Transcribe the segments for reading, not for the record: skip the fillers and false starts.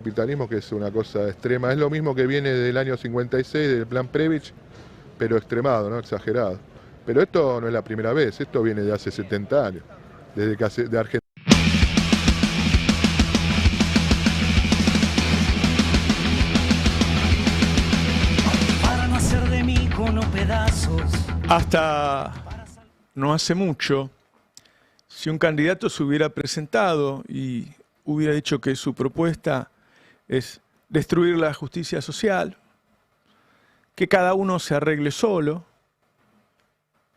Capitalismo, que es una cosa extrema, es lo mismo que viene del año 56 del plan Previch, pero extremado, ¿no? Exagerado. Pero esto no es la primera vez, esto viene de hace 70 años, desde que de Argentina. Para no hacer de mí cono pedazos. Hasta no hace mucho, si un candidato se hubiera presentado y hubiera dicho que su propuesta es destruir la justicia social, que cada uno se arregle solo,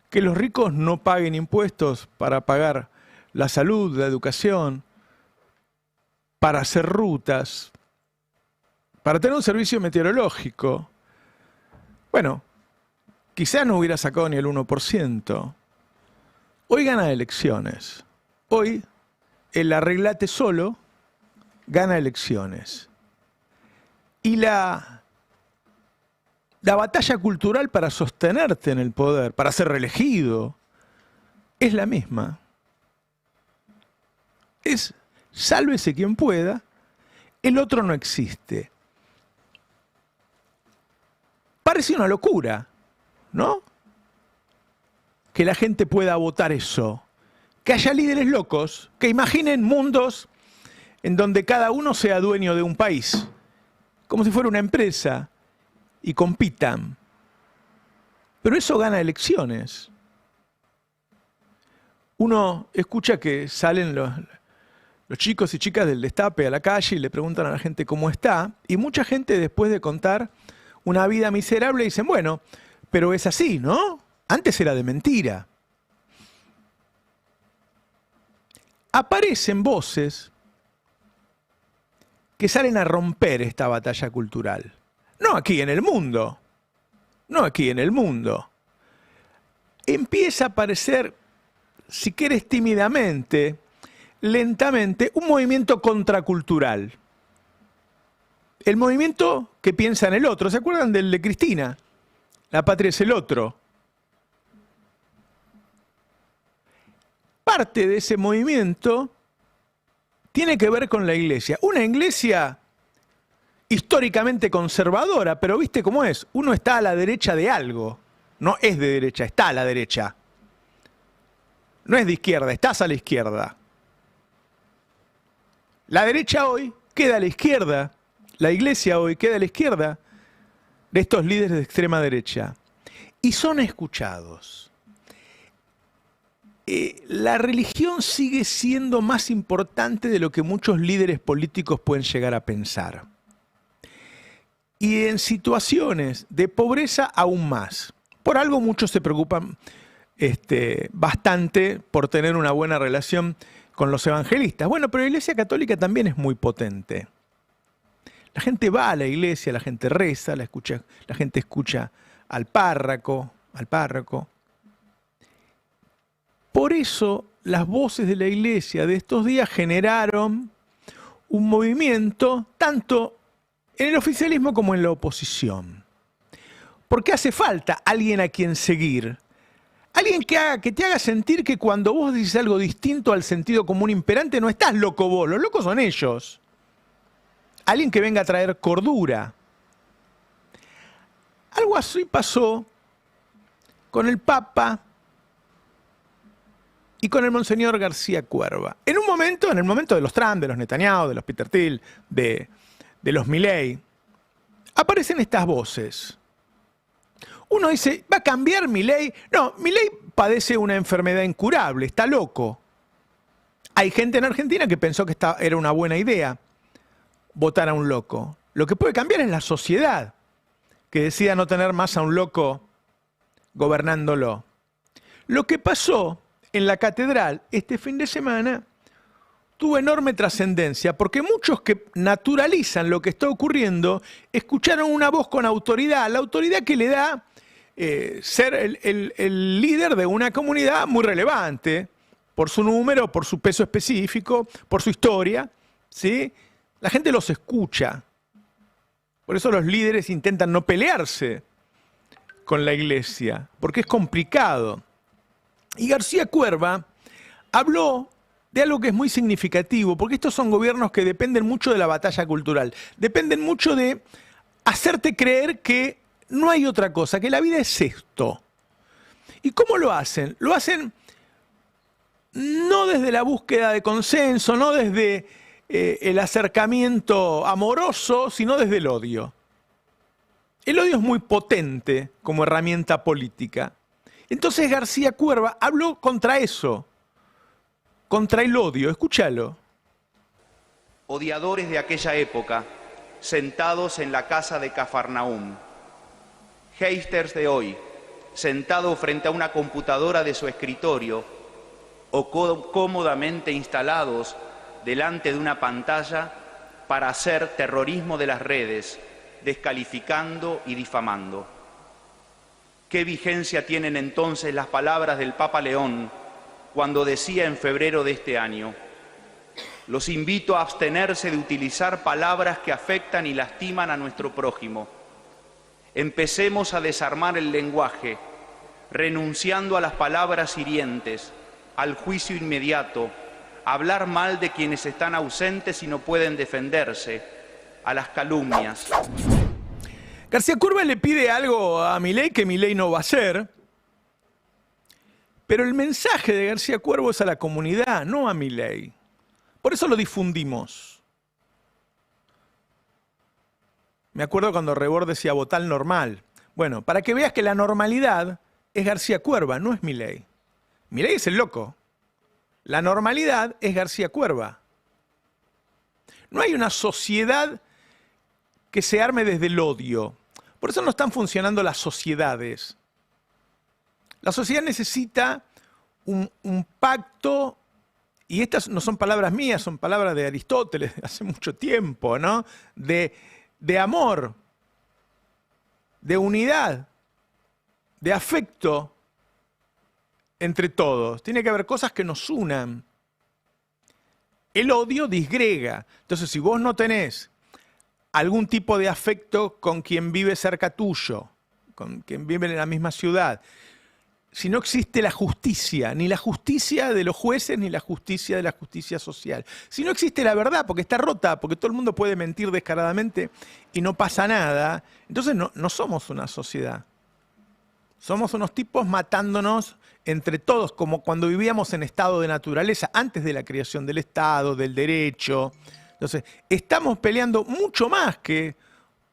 que los ricos no paguen impuestos para pagar la salud, la educación, para hacer rutas, para tener un servicio meteorológico. Bueno, quizás no hubiera sacado ni el 1%. Hoy gana elecciones. Hoy el arreglate solo gana elecciones. Y la batalla cultural para sostenerte en el poder, para ser reelegido, es la misma. Es sálvese quien pueda, el otro no existe. Parece una locura, ¿no? Que la gente pueda votar eso. Que haya líderes locos que imaginen mundos en donde cada uno sea dueño de un país, como si fuera una empresa, y compitan. Pero eso gana elecciones. Uno escucha que salen los chicos y chicas del Destape a la calle y le preguntan a la gente cómo está, y mucha gente, después de contar una vida miserable, dicen, bueno, pero es así, ¿no? Antes era de mentira. Aparecen voces que salen a romper esta batalla cultural. No aquí en el mundo. No aquí en el mundo. Empieza a aparecer, si quieres tímidamente, lentamente, un movimiento contracultural. El movimiento que piensa en el otro. ¿Se acuerdan del de Cristina? La patria es el otro. Parte de ese movimiento tiene que ver con la iglesia. Una iglesia históricamente conservadora, pero ¿viste cómo es? Uno está a la derecha de algo. No es de derecha, está a la derecha. No es de izquierda, estás a la izquierda. La derecha hoy queda a la izquierda. La iglesia hoy queda a la izquierda de estos líderes de extrema derecha. Y son escuchados. La religión sigue siendo más importante de lo que muchos líderes políticos pueden llegar a pensar. Y en situaciones de pobreza aún más. Por algo muchos se preocupan bastante por tener una buena relación con los evangelistas. Bueno, pero la Iglesia Católica también es muy potente. La gente va a la iglesia, la gente reza, la gente escucha al párroco. Por eso las voces de la iglesia de estos días generaron un movimiento tanto en el oficialismo como en la oposición. Porque hace falta alguien a quien seguir. Alguien que te haga sentir que cuando vos dices algo distinto al sentido común imperante no estás loco vos, los locos son ellos. Alguien que venga a traer cordura. Algo así pasó con el Papa y con el Monseñor García Cuerva. En el momento de los Trump, de los Netanyahu, de los Peter Thiel, de los Milei, aparecen estas voces. Uno dice, ¿va a cambiar Milei? No, Milei padece una enfermedad incurable, está loco. Hay gente en Argentina que pensó que era una buena idea votar a un loco. Lo que puede cambiar es la sociedad, que decida no tener más a un loco gobernándolo. Lo que pasó en la catedral este fin de semana tuvo enorme trascendencia, porque muchos que naturalizan lo que está ocurriendo escucharon una voz con autoridad, la autoridad que le da ser el líder de una comunidad muy relevante, por su número, por su peso específico, por su historia, ¿sí? La gente los escucha. Por eso los líderes intentan no pelearse con la iglesia, porque es complicado. Y García Cuerva habló de algo que es muy significativo, porque estos son gobiernos que dependen mucho de la batalla cultural, dependen mucho de hacerte creer que no hay otra cosa, que la vida es esto. ¿Y cómo lo hacen? Lo hacen no desde la búsqueda de consenso, no desde el acercamiento amoroso, sino desde el odio. El odio es muy potente como herramienta política. Entonces García Cuerva habló contra eso, contra el odio. Escúchalo. Odiadores de aquella época, sentados en la casa de Cafarnaúm. Haters de hoy, sentados frente a una computadora de su escritorio o cómodamente instalados delante de una pantalla para hacer terrorismo de las redes, descalificando y difamando. ¿Qué vigencia tienen entonces las palabras del Papa León cuando decía en febrero de este año: los invito a abstenerse de utilizar palabras que afectan y lastiman a nuestro prójimo? Empecemos a desarmar el lenguaje, renunciando a las palabras hirientes, al juicio inmediato, a hablar mal de quienes están ausentes y no pueden defenderse, a las calumnias. García Cuerva le pide algo a Milei que Milei no va a hacer, pero el mensaje de García Cuervo es a la comunidad, no a Milei. Por eso lo difundimos. Me acuerdo cuando Rebord decía votar normal. Bueno, para que veas que la normalidad es García Cuerva, no es Milei. Milei es el loco. La normalidad es García Cuerva. No hay una sociedad que se arme desde el odio. Por eso no están funcionando las sociedades. La sociedad necesita un pacto, y estas no son palabras mías, son palabras de Aristóteles de hace mucho tiempo, ¿no? De amor, de unidad, de afecto entre todos. Tiene que haber cosas que nos unan. El odio disgrega. Entonces, si vos no tenés algún tipo de afecto con quien vive cerca tuyo, con quien vive en la misma ciudad, si no existe la justicia, ni la justicia de los jueces, ni la justicia de la justicia social, si no existe la verdad, porque está rota, porque todo el mundo puede mentir descaradamente y no pasa nada, entonces no somos una sociedad. Somos unos tipos matándonos entre todos, como cuando vivíamos en estado de naturaleza, antes de la creación del Estado, del derecho. Entonces, estamos peleando mucho más que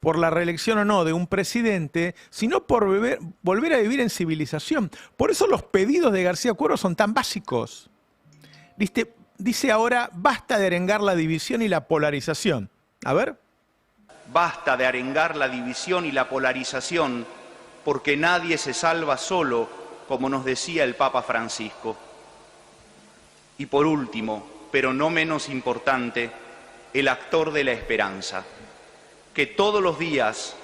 por la reelección o no de un presidente, sino por volver a vivir en civilización. Por eso los pedidos de García Cuervo son tan básicos. Dice ahora, basta de arengar la división y la polarización. A ver. Basta de arengar la división y la polarización, porque nadie se salva solo, como nos decía el Papa Francisco. Y por último, pero no menos importante, el actor de la esperanza, que todos los días,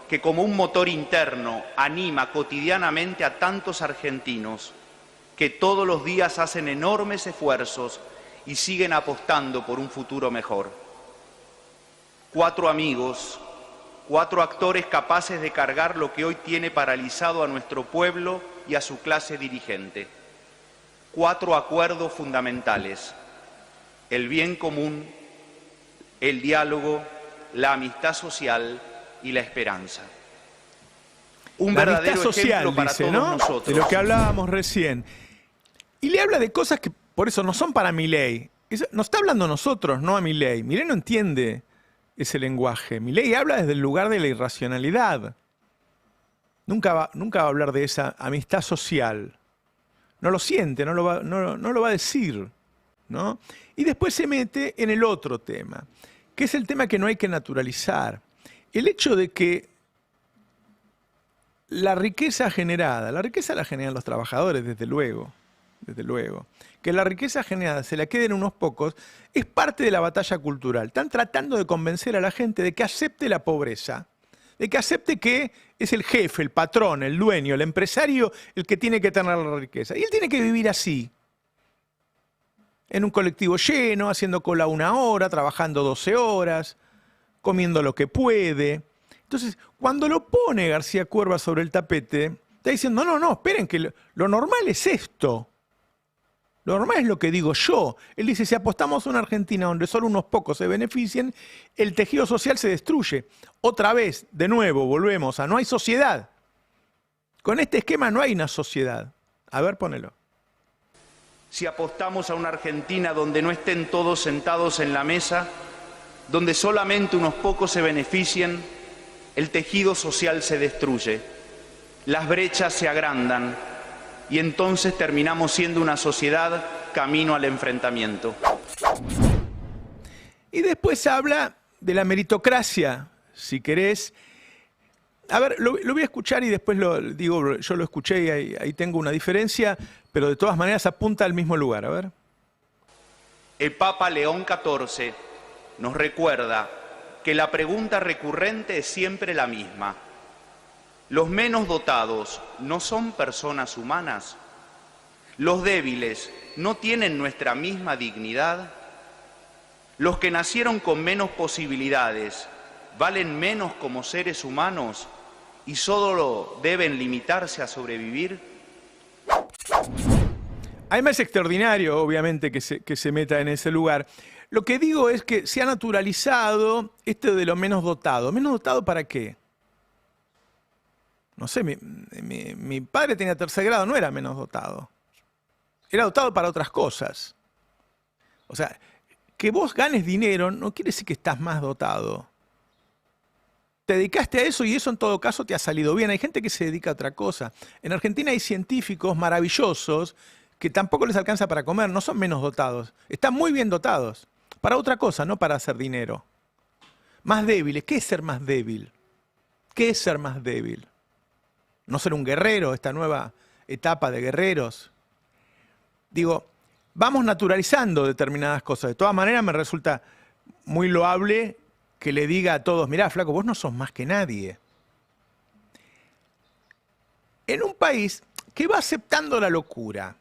que como un motor interno anima cotidianamente a tantos argentinos que todos los días hacen enormes esfuerzos y siguen apostando por un futuro mejor. 4 amigos, 4 actores capaces de cargar lo que hoy tiene paralizado a nuestro pueblo y a su clase dirigente. 4 acuerdos fundamentales: el bien común, el diálogo, la amistad social y la esperanza. Un la verdadero amistad social, ejemplo para dice, todos ¿no? nosotros. De lo que hablábamos recién. Y le habla de cosas que por eso no son para Milei. Nos está hablando a nosotros, no a Milei. Milei no entiende ese lenguaje. Milei habla desde el lugar de la irracionalidad. Nunca va a hablar de esa amistad social. No lo siente, no lo va a decir, ¿no? Y después se mete en el otro tema, que es el tema que no hay que naturalizar. El hecho de que la riqueza la generan los trabajadores, desde luego. Que la riqueza generada se la queden unos pocos es parte de la batalla cultural. Están tratando de convencer a la gente de que acepte la pobreza, de que acepte que es el jefe, el patrón, el dueño, el empresario el que tiene que tener la riqueza. Y él tiene que vivir así, en un colectivo lleno, haciendo cola 1 hora, trabajando 12 horas, comiendo lo que puede. Entonces, cuando lo pone García Cuerva sobre el tapete, está diciendo, no, esperen, que lo normal es esto. Lo normal es lo que digo yo. Él dice, si apostamos a una Argentina donde solo unos pocos se beneficien, el tejido social se destruye. Otra vez, de nuevo, volvemos a no hay sociedad. Con este esquema no hay una sociedad. A ver, ponelo. Si apostamos a una Argentina donde no estén todos sentados en la mesa, donde solamente unos pocos se beneficien, el tejido social se destruye, las brechas se agrandan y entonces terminamos siendo una sociedad camino al enfrentamiento. Y después habla de la meritocracia, si querés. A ver, lo voy a escuchar y después yo lo escuché y ahí tengo una diferencia, pero de todas maneras apunta al mismo lugar. A ver. El Papa León XIV nos recuerda que la pregunta recurrente es siempre la misma. ¿Los menos dotados no son personas humanas? ¿Los débiles no tienen nuestra misma dignidad? ¿Los que nacieron con menos posibilidades valen menos como seres humanos y solo deben limitarse a sobrevivir? A mí me es extraordinario, obviamente, que se meta en ese lugar. Lo que digo es que se ha naturalizado esto de lo menos dotado. ¿Menos dotado para qué? No sé, mi padre tenía tercer grado, no era menos dotado. Era dotado para otras cosas. O sea, que vos ganes dinero no quiere decir que estás más dotado. Te dedicaste a eso y eso en todo caso te ha salido bien. Hay gente que se dedica a otra cosa. En Argentina hay científicos maravillosos que tampoco les alcanza para comer, no son menos dotados. Están muy bien dotados. Para otra cosa, no para hacer dinero. Más débiles. ¿Qué es ser más débil? ¿Qué es ser más débil? No ser un guerrero, esta nueva etapa de guerreros. Digo, vamos naturalizando determinadas cosas. De todas maneras, me resulta muy loable que le diga a todos, mirá, flaco, vos no sos más que nadie. En un país que va aceptando la locura,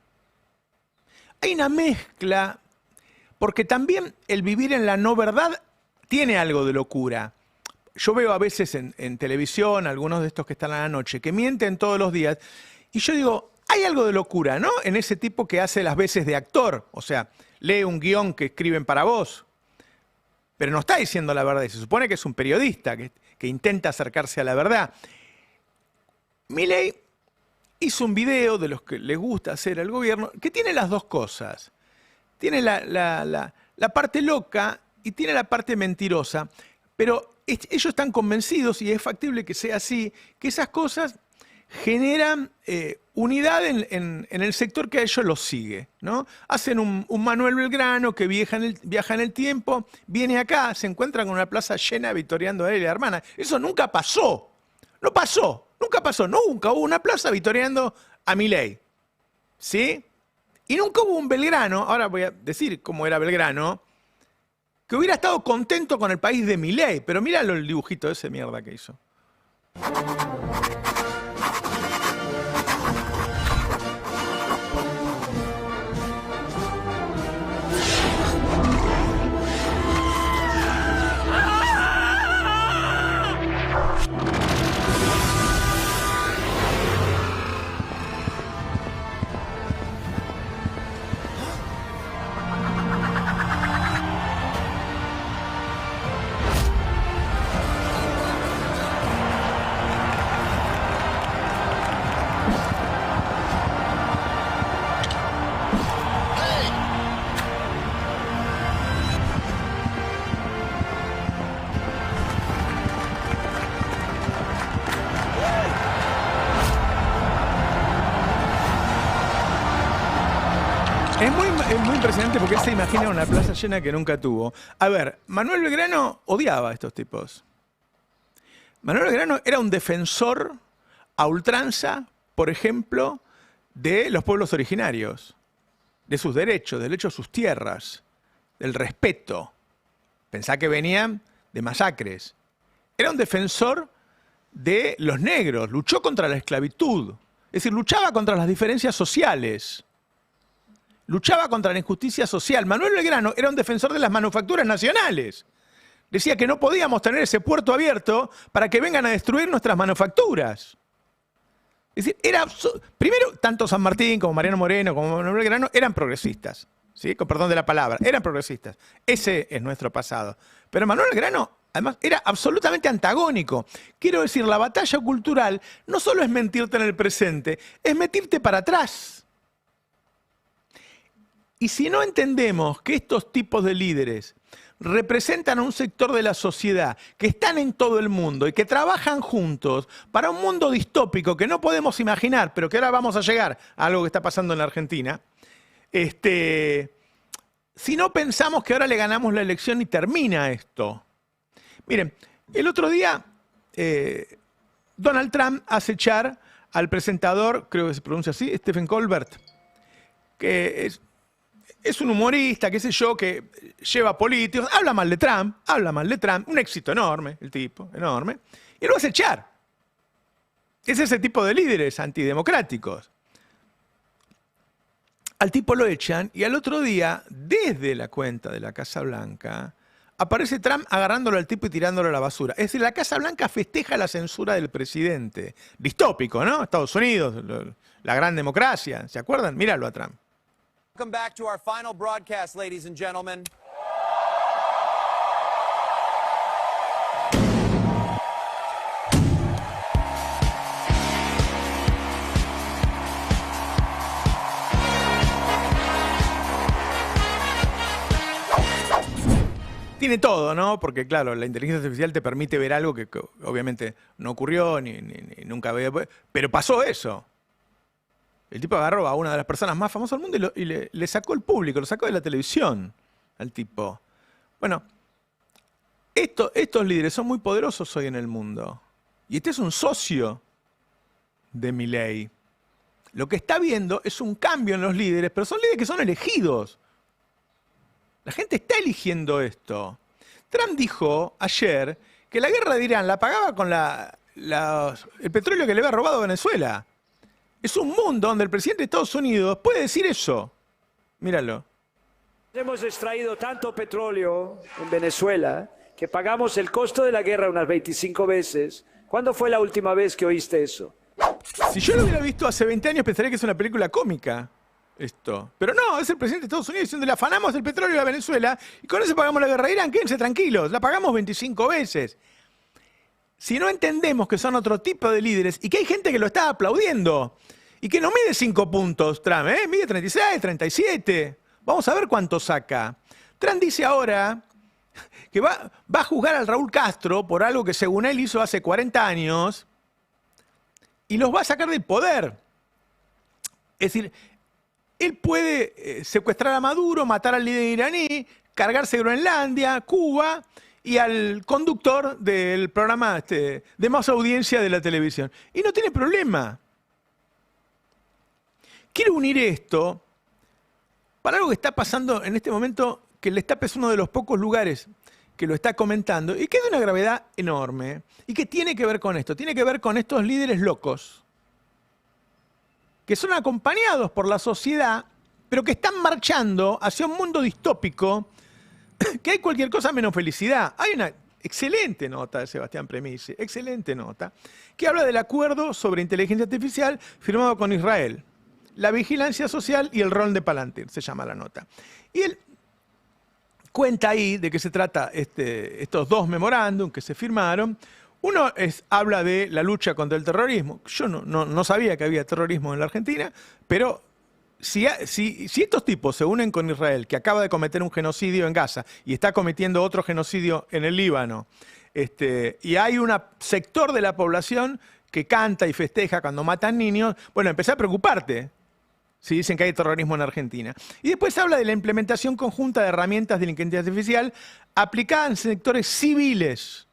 hay una mezcla, porque también el vivir en la no verdad tiene algo de locura. Yo veo a veces en televisión, algunos de estos que están a la noche, que mienten todos los días, y yo digo, hay algo de locura, ¿no? En ese tipo que hace las veces de actor, o sea, lee un guión que escriben para vos, pero no está diciendo la verdad, y se supone que es un periodista que intenta acercarse a la verdad. Milei hizo un video de los que les gusta hacer al gobierno, que tiene las dos cosas. Tiene la parte loca y tiene la parte mentirosa, pero ellos están convencidos, y es factible que sea así, que esas cosas generan unidad en el sector que a ellos los sigue, ¿no? Hacen un Manuel Belgrano que viaja en el tiempo, viene acá, se encuentra con una plaza llena vitoreando a él y a la hermana. Eso nunca pasó. No pasó. Nunca pasó. Nunca hubo una plaza vitoreando a Milei. ¿Sí? Y nunca hubo un Belgrano, ahora voy a decir cómo era Belgrano, que hubiera estado contento con el país de Milei. Pero míralo el dibujito de ese mierda que hizo. Es muy impresionante porque él se imagina una plaza llena que nunca tuvo. A ver, Manuel Belgrano odiaba a estos tipos. Manuel Belgrano era un defensor a ultranza, por ejemplo, de los pueblos originarios, de sus derechos, del derecho a sus tierras, del respeto. Pensá que venían de masacres. Era un defensor de los negros, luchó contra la esclavitud, es decir, luchaba contra las diferencias sociales. Luchaba contra la injusticia social. Manuel Belgrano era un defensor de las manufacturas nacionales. Decía que no podíamos tener ese puerto abierto para que vengan a destruir nuestras manufacturas. Es decir, primero, tanto San Martín como Mariano Moreno, como Manuel Belgrano, eran progresistas. ¿Sí? Con perdón de la palabra, eran progresistas. Ese es nuestro pasado. Pero Manuel Belgrano, además, era absolutamente antagónico. Quiero decir, la batalla cultural no solo es mentirte en el presente, es mentirte para atrás. Y si no entendemos que estos tipos de líderes representan a un sector de la sociedad que están en todo el mundo y que trabajan juntos para un mundo distópico que no podemos imaginar, pero que ahora vamos a llegar a algo que está pasando en la Argentina, si no pensamos que ahora le ganamos la elección y termina esto. Miren, el otro día Donald Trump hace echar al presentador, creo que se pronuncia así, Stephen Colbert, que es un humorista, qué sé yo, que lleva políticos, habla mal de Trump, un éxito enorme, el tipo, enorme, y lo hace echar. Es ese tipo de líderes antidemocráticos. Al tipo lo echan y al otro día, desde la cuenta de la Casa Blanca, aparece Trump agarrándolo al tipo y tirándolo a la basura. Es decir, la Casa Blanca festeja la censura del presidente. Distópico, ¿no? Estados Unidos, la gran democracia, ¿se acuerdan? Míralo a Trump. Welcome back to our final broadcast, ladies and gentlemen. Tiene todo, ¿no? Porque, claro, la inteligencia artificial te permite ver algo que obviamente no ocurrió, ni nunca había... Pero pasó eso. El tipo agarró a una de las personas más famosas del mundo y le sacó el público, lo sacó de la televisión al tipo. Bueno, estos líderes son muy poderosos hoy en el mundo. Y este es un socio de Milei. Lo que está viendo es un cambio en los líderes, pero son líderes que son elegidos. La gente está eligiendo esto. Trump dijo ayer que la guerra de Irán la pagaba con el petróleo que le había robado a Venezuela. Es un mundo donde el presidente de Estados Unidos puede decir eso. Míralo. Hemos extraído tanto petróleo en Venezuela que pagamos el costo de la guerra unas 25 veces. ¿Cuándo fue la última vez que oíste eso? Si yo lo hubiera visto hace 20 años pensaría que es una película cómica esto. Pero no, es el presidente de Estados Unidos diciendo le afanamos el petróleo a Venezuela y con eso pagamos la guerra de Irán. Quédense tranquilos, la pagamos 25 veces. Si no entendemos que son otro tipo de líderes y que hay gente que lo está aplaudiendo y que no mide 5 puntos, Trump, mide 36, 37. Vamos a ver cuánto saca. Trump dice ahora que va a juzgar al Raúl Castro por algo que según él hizo hace 40 años y los va a sacar del poder. Es decir, él puede secuestrar a Maduro, matar al líder iraní, cargarse Groenlandia, Cuba y al conductor del programa de más audiencia de la televisión. Y no tiene problema. Quiero unir esto para algo que está pasando en este momento, que el Destape es uno de los pocos lugares que lo está comentando y que es de una gravedad enorme y que tiene que ver con esto, tiene que ver con estos líderes locos que son acompañados por la sociedad, pero que están marchando hacia un mundo distópico que hay cualquier cosa menos felicidad. Hay una excelente nota de Sebastián Premisi, excelente nota, que habla del acuerdo sobre inteligencia artificial firmado con Israel. La vigilancia social y el rol de Palantir, se llama la nota. Y él cuenta ahí de qué se trata estos dos memorándum que se firmaron. Uno habla de la lucha contra el terrorismo. Yo no sabía que había terrorismo en la Argentina, pero si estos tipos se unen con Israel, que acaba de cometer un genocidio en Gaza y está cometiendo otro genocidio en el Líbano, y hay un sector de la población que canta y festeja cuando matan niños, bueno, empecé a preocuparte si dicen que hay terrorismo en Argentina. Y después habla de la implementación conjunta de herramientas de la inteligencia artificial aplicadas en sectores civiles.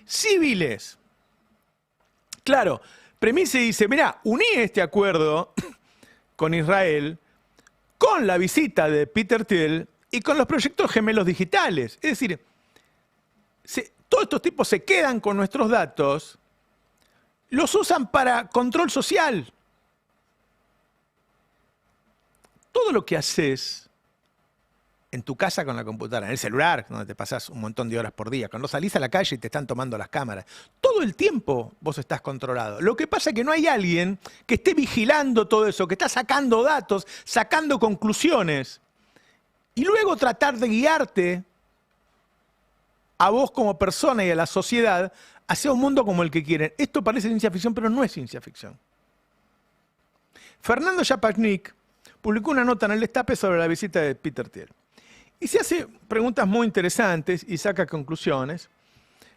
Civiles. Claro, Premisi dice, mirá, uní este acuerdo con Israel con la visita de Peter Thiel y con los proyectos gemelos digitales. Es decir, todos estos tipos se quedan con nuestros datos, los usan para control social. Todo lo que haces en tu casa con la computadora, en el celular, donde te pasás un montón de horas por día, cuando salís a la calle y te están tomando las cámaras. Todo el tiempo vos estás controlado. Lo que pasa es que no hay alguien que esté vigilando todo eso, que está sacando datos, sacando conclusiones, y luego tratar de guiarte a vos como persona y a la sociedad hacia un mundo como el que quieren. Esto parece ciencia ficción, pero no es ciencia ficción. Fernando Chapachnik publicó una nota en el Destape sobre la visita de Peter Thiel. Y se hace preguntas muy interesantes y saca conclusiones.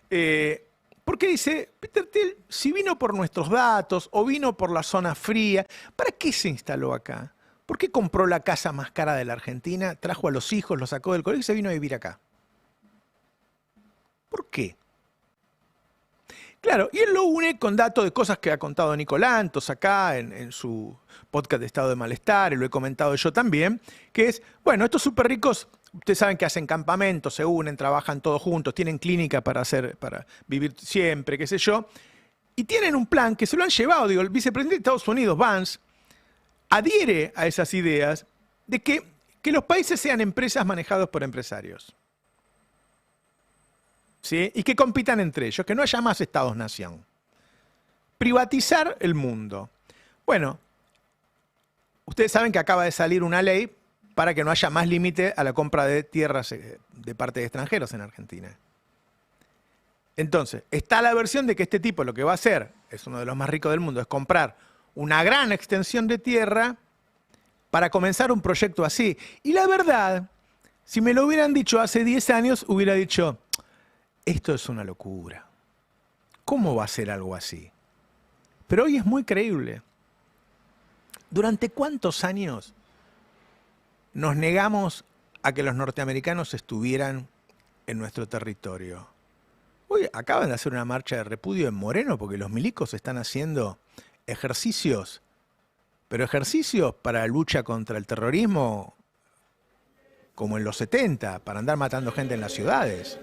Porque dice, Peter Thiel, si vino por nuestros datos o vino por la zona fría, ¿para qué se instaló acá? ¿Por qué compró la casa más cara de la Argentina, trajo a los hijos, los sacó del colegio y se vino a vivir acá? ¿Por qué? Claro, y él lo une con datos de cosas que ha contado Nicolantos acá en su podcast de Estado de Malestar, y lo he comentado yo también, que es, bueno, estos súper ricos, ustedes saben que hacen campamentos, se unen, trabajan todos juntos, tienen clínica para vivir siempre, qué sé yo, y tienen un plan que se lo han llevado, digo, el vicepresidente de Estados Unidos, Vance, adhiere a esas ideas de que los países sean empresas manejadas por empresarios. ¿Sí? Y que compitan entre ellos, que no haya más estados-nación. Privatizar el mundo. Bueno, ustedes saben que acaba de salir una ley para que no haya más límite a la compra de tierras de parte de extranjeros en Argentina. Entonces, está la versión de que este tipo lo que va a hacer, es uno de los más ricos del mundo, es comprar una gran extensión de tierra para comenzar un proyecto así. Y la verdad, si me lo hubieran dicho hace 10 años, hubiera dicho, esto es una locura. ¿Cómo va a ser algo así? Pero hoy es muy creíble. ¿Durante cuántos años nos negamos a que los norteamericanos estuvieran en nuestro territorio? Hoy acaban de hacer una marcha de repudio en Moreno porque los milicos están haciendo ejercicios, pero ejercicios para la lucha contra el terrorismo como en los 70, para andar matando gente en las ciudades.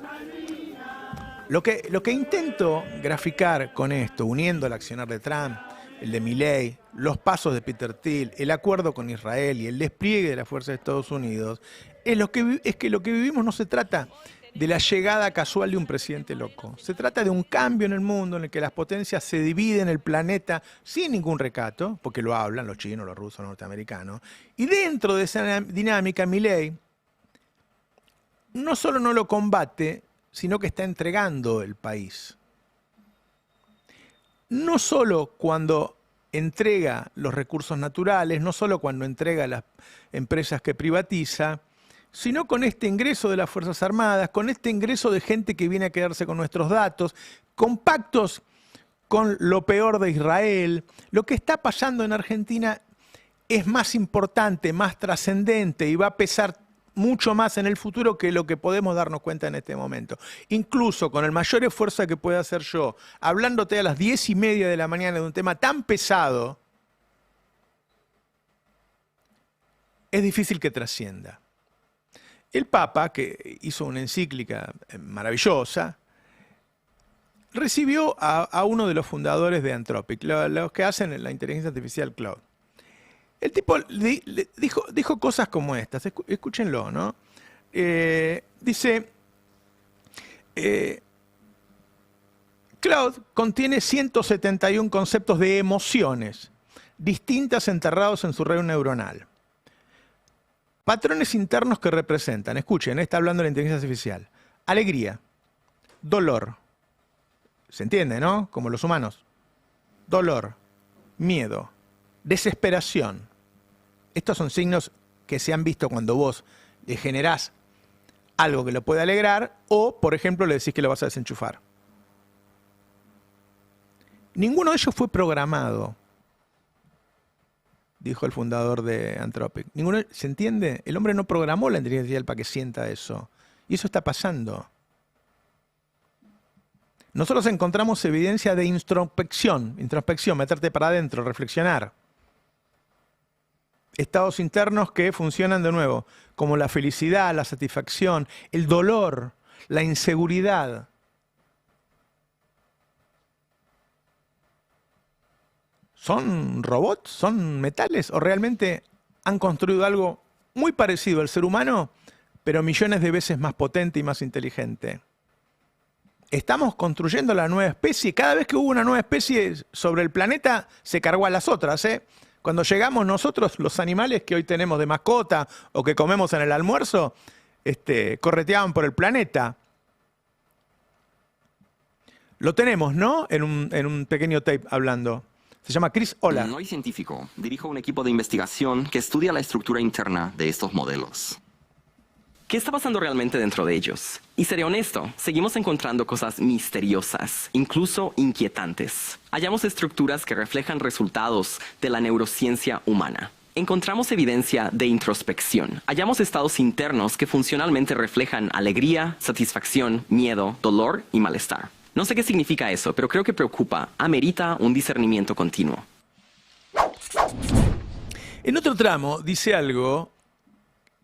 Lo que intento graficar con esto, uniendo el accionar de Trump, el de Milei, los pasos de Peter Thiel, el acuerdo con Israel y el despliegue de las fuerzas de Estados Unidos, es que lo que vivimos no se trata de la llegada casual de un presidente loco. Se trata de un cambio en el mundo en el que las potencias se dividen el planeta sin ningún recato, porque lo hablan los chinos, los rusos, los norteamericanos. Y dentro de esa dinámica, Milei no solo no lo combate, sino que está entregando el país. No solo cuando entrega los recursos naturales, no solo cuando entrega las empresas que privatiza, sino con este ingreso de las Fuerzas Armadas, con este ingreso de gente que viene a quedarse con nuestros datos, con pactos con lo peor de Israel. Lo que está pasando en Argentina es más importante, más trascendente y va a pesar mucho más en el futuro que lo que podemos darnos cuenta en este momento. Incluso con el mayor esfuerzo que pueda hacer yo, hablándote a las 10:30 de la mañana de un tema tan pesado, es difícil que trascienda. El Papa, que hizo una encíclica maravillosa, recibió a uno de los fundadores de Anthropic, los que hacen la inteligencia artificial cloud. El tipo dijo cosas como estas, escúchenlo, ¿no? Dice, Cloud contiene 171 conceptos de emociones distintas enterrados en su red neuronal. Patrones internos que representan, escuchen, está hablando de la inteligencia artificial, alegría, dolor, ¿se entiende, no? Como los humanos. Dolor, miedo, desesperación. Estos son signos que se han visto cuando vos le generás algo que lo puede alegrar o, por ejemplo, le decís que lo vas a desenchufar. Ninguno de ellos fue programado, dijo el fundador de Anthropic. ¿Se entiende? El hombre no programó la inteligencia artificial para que sienta eso. Y eso está pasando. Nosotros encontramos evidencia de introspección, meterte para adentro, reflexionar. Estados internos que funcionan de nuevo, como la felicidad, la satisfacción, el dolor, la inseguridad. ¿Son robots? ¿Son metales? ¿O realmente han construido algo muy parecido al ser humano, pero millones de veces más potente y más inteligente. Estamos construyendo la nueva especie. Cada vez que hubo una nueva especie sobre el planeta, se cargó a las otras, ¿eh? Cuando llegamos nosotros, los animales que hoy tenemos de mascota o que comemos en el almuerzo, correteaban por el planeta. Lo tenemos, ¿no? En un pequeño tape hablando. Se llama Chris Olah. No soy científico. Dirijo un equipo de investigación que estudia la estructura interna de estos modelos. ¿Qué está pasando realmente dentro de ellos? Y seré honesto, seguimos encontrando cosas misteriosas, incluso inquietantes. Hallamos estructuras que reflejan resultados de la neurociencia humana. Encontramos evidencia de introspección. Hallamos estados internos que funcionalmente reflejan alegría, satisfacción, miedo, dolor y malestar. No sé qué significa eso, pero creo que preocupa. Amerita un discernimiento continuo. En otro tramo dice algo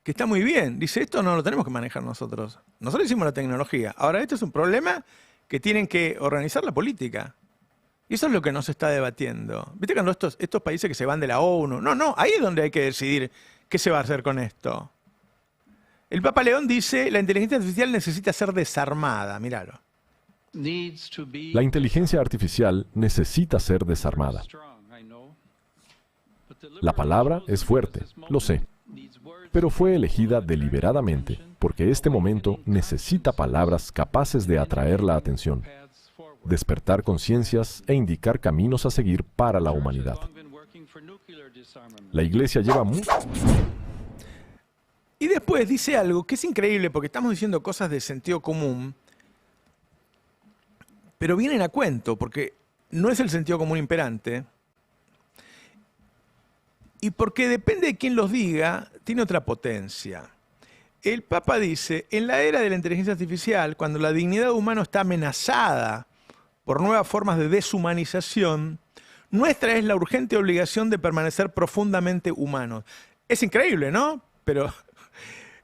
que está muy bien. Dice, esto no lo tenemos que manejar nosotros. Nosotros hicimos la tecnología. Ahora, esto es un problema que tienen que organizar la política. Y eso es lo que no se está debatiendo. ¿Viste cuando estos países que se van de la ONU? No, ahí es donde hay que decidir qué se va a hacer con esto. El Papa León dice, la inteligencia artificial necesita ser desarmada. Míralo. La inteligencia artificial necesita ser desarmada. La palabra es fuerte, lo sé, pero fue elegida deliberadamente porque este momento necesita palabras capaces de atraer la atención, despertar conciencias e indicar caminos a seguir para la humanidad. La Iglesia lleva mucho... Y después dice algo que es increíble porque estamos diciendo cosas de sentido común, pero vienen a cuento porque no es el sentido común imperante y porque depende de quién los diga, tiene otra potencia. El Papa dice, en la era de la inteligencia artificial, cuando la dignidad humana está amenazada por nuevas formas de deshumanización, nuestra es la urgente obligación de permanecer profundamente humanos. Es increíble, ¿no? Pero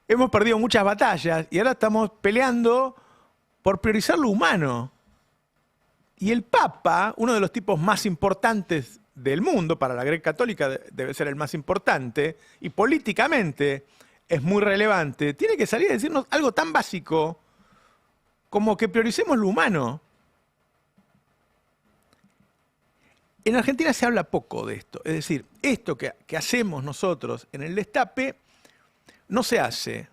hemos perdido muchas batallas y ahora estamos peleando por priorizar lo humano. Y el Papa, uno de los tipos más importantes del mundo, para la Iglesia Católica debe ser el más importante, y políticamente es muy relevante, tiene que salir a decirnos algo tan básico como que prioricemos lo humano. En Argentina se habla poco de esto, es decir, esto que hacemos nosotros en el Destape no se hace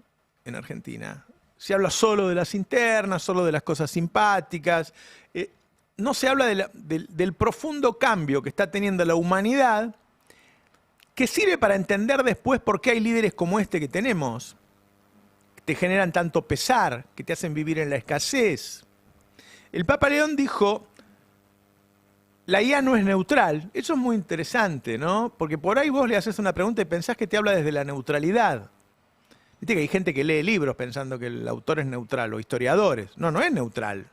en Argentina. Se habla solo de las internas, solo de las cosas simpáticas. No se habla del profundo cambio que está teniendo la humanidad, que sirve para entender después por qué hay líderes como este que tenemos, que te generan tanto pesar, que te hacen vivir en la escasez. El Papa León dijo, la IA no es neutral. Eso es muy interesante, ¿no? Porque por ahí vos le haces una pregunta y pensás que te habla desde la neutralidad. Viste que hay gente que lee libros pensando que el autor es neutral, o historiadores. No es neutral.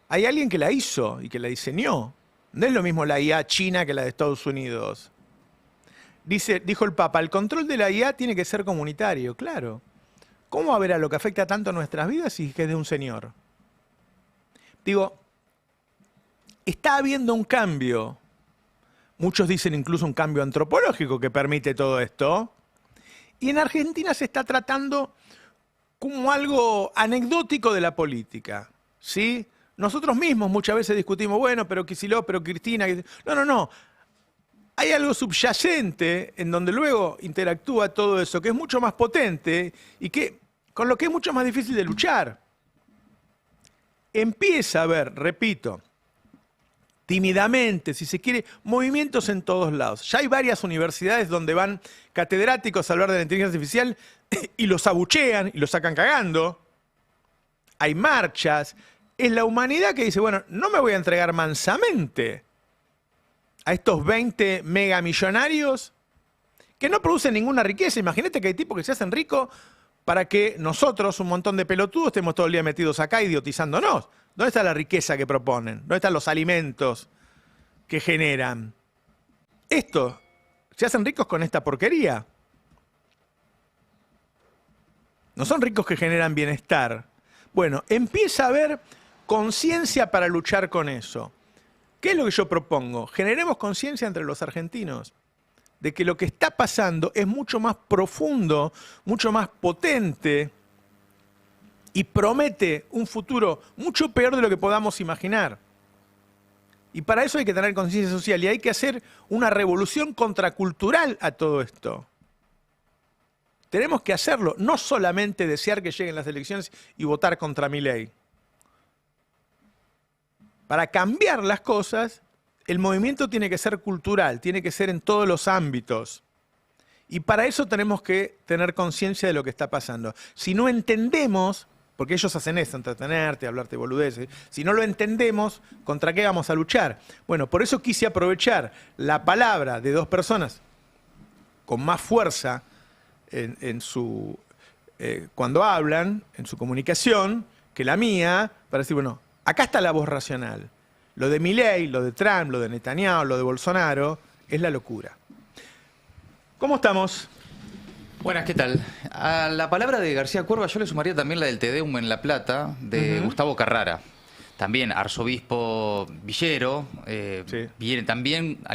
Hay alguien que la hizo y que la diseñó. No es lo mismo la IA china que la de Estados Unidos. Dijo el Papa, el control de la IA tiene que ser comunitario, claro. ¿Cómo va a ver a lo que afecta tanto a nuestras vidas si es que es de un señor? Digo, está habiendo un cambio. Muchos dicen incluso un cambio antropológico que permite todo esto. Y en Argentina se está tratando como algo anecdótico de la política, ¿sí? Nosotros mismos muchas veces discutimos, bueno, pero Kicillof, pero Cristina... No. Hay algo subyacente en donde luego interactúa todo eso, que es mucho más potente y que con lo que es mucho más difícil de luchar. Empieza a haber, repito, tímidamente, si se quiere, movimientos en todos lados. Ya hay varias universidades donde van catedráticos a hablar de la inteligencia artificial y los abuchean y los sacan cagando. Hay marchas. Es la humanidad que dice, bueno, no me voy a entregar mansamente a estos 20 megamillonarios que no producen ninguna riqueza. Imagínate que hay tipos que se hacen ricos para que nosotros, un montón de pelotudos, estemos todo el día metidos acá idiotizándonos. ¿Dónde está la riqueza que proponen? ¿Dónde están los alimentos que generan? Esto, ¿se hacen ricos con esta porquería? No son ricos que generan bienestar. Bueno, empieza a haber conciencia para luchar con eso. ¿Qué es lo que yo propongo? Generemos conciencia entre los argentinos. de que lo que está pasando es mucho más profundo, mucho más potente y promete un futuro mucho peor de lo que podamos imaginar. Y para eso hay que tener conciencia social y hay que hacer una revolución contracultural a todo esto. Tenemos que hacerlo, no solamente desear que lleguen las elecciones y votar contra Milei. Para cambiar las cosas, el movimiento tiene que ser cultural, tiene que ser en todos los ámbitos. Y para eso tenemos que tener conciencia de lo que está pasando. Si no entendemos, porque ellos hacen eso, entretenerte, hablarte boludeces, si no lo entendemos, ¿contra qué vamos a luchar? Bueno, por eso quise aprovechar la palabra de dos personas con más fuerza cuando hablan, en su comunicación, que la mía, para decir, bueno, acá está la voz racional. Lo de Milei, lo de Trump, lo de Netanyahu, lo de Bolsonaro, es la locura. ¿Cómo estamos? Buenas, ¿qué tal? A la palabra de García Cuerva yo le sumaría también la del Te Deum en La Plata, de Gustavo Carrara. También arzobispo villero, Sí. viene también, al igual